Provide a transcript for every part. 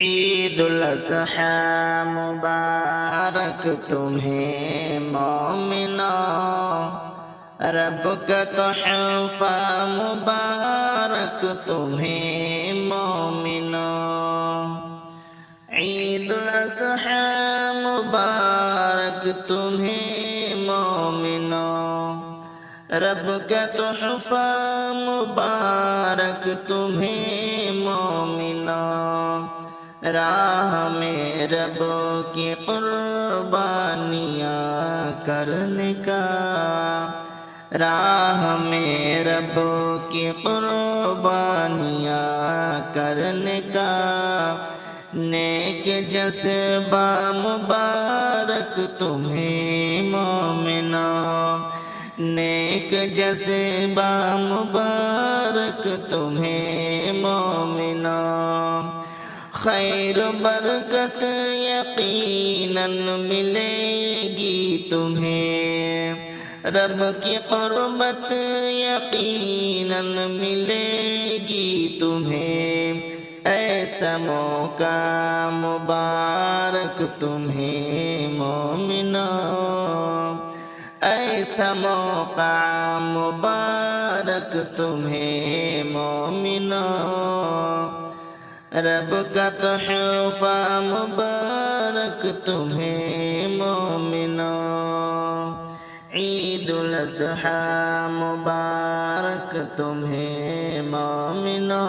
عید الاضحیٰ مبارک تمہیں مومنو، رب کا تحفہ مبارک تمہیں مومنو۔ عید الاضحیٰ مبارک تمہیں مومنو، رب کا تحفہ مبارک تمہیں مومنو۔ راہ میں رب کی قربانیاں کرنے کا، راہ میں رب کی قربانیاں کرنے کا نیک جذبہ مبارک تمہیں مومنو، نیک جذبہ مبارک تمہیں مومنو۔ خیر و برکت یقیناً ملے گی تمہیں، رب کی قربت یقیناً ملے گی تمہیں۔ ایسا موقع مبارک تمہیں مومنو، ایسا موقع مبارک تمہیں مومنو۔ رب کا تحفہ مبارک تمہیں مومنو۔ عید الاضحیٰ مبارک تمہیں مومنو،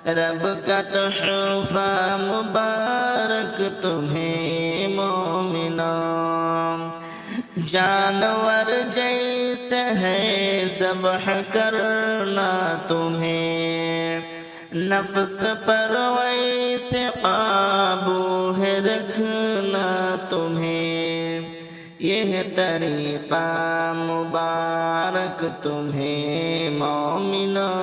رب کا تحفہ مبارک تمہیں مومنو۔ جانور جیسے ہے ذبح کرنا تمہیں، نفس پر ویسے قابو ہے رکھنا تمہیں۔ یہ طریقہ مبارک تمہیں مومنو،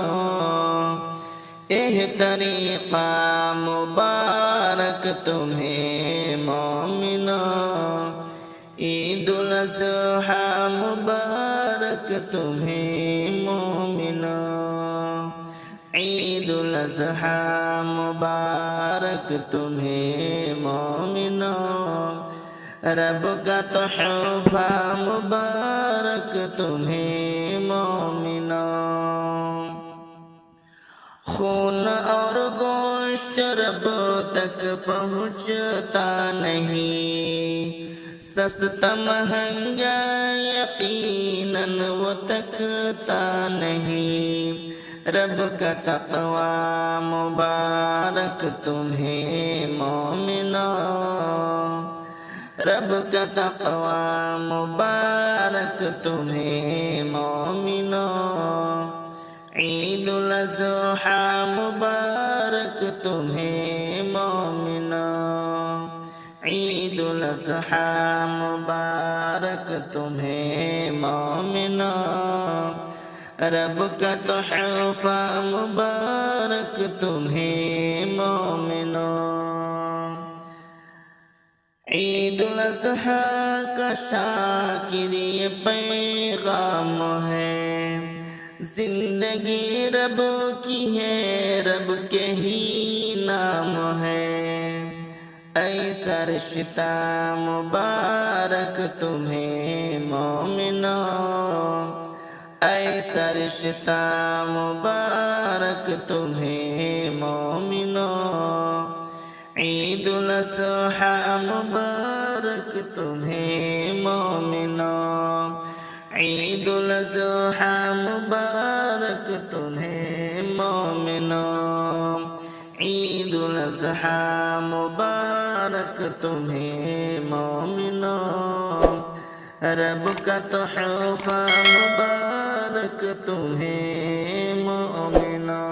یہ طریقہ مبارک تمہیں مومنو۔ عید الاضحیٰ مبارک تمہیں مومنو، عید الاضحیٰ مبارک تمہیں مومنو، رب کا تحفہ مبارک تمہیں مومنو۔ خون اور گوشت رب تک پہنچتا نہیں، سستا مہنگا یقیناً وہ تکتا نہیں۔ رب کا تقوی مبارک تمہیں مومنو، رب کا تقوی مبارک تمہیں مومنو۔ عید الاضحیٰ مبارک تمہیں مومنو، عید الاضحیٰ مبارک تمہیں مومنو، رب کا تحفہ مبارک تمہیں مومنو۔ عید الاضحیٰ کا شاکر یہ پیغام ہے، زندگی رب کی ہے، رب کے ہی نام ہے۔ ایسا رشتہ مبارک تمہیں مومنو، ایسا رشتہ مبارک تمہیں مومنو۔ عید الاضحیٰ مبارک تمہیں مومنو، عید الاضحیٰ مبارک تمہیں مومنو، عید الاضحیٰ مبارک تمہیں مومنو، رب کا تحفہ مبارک تمہیں مومنو۔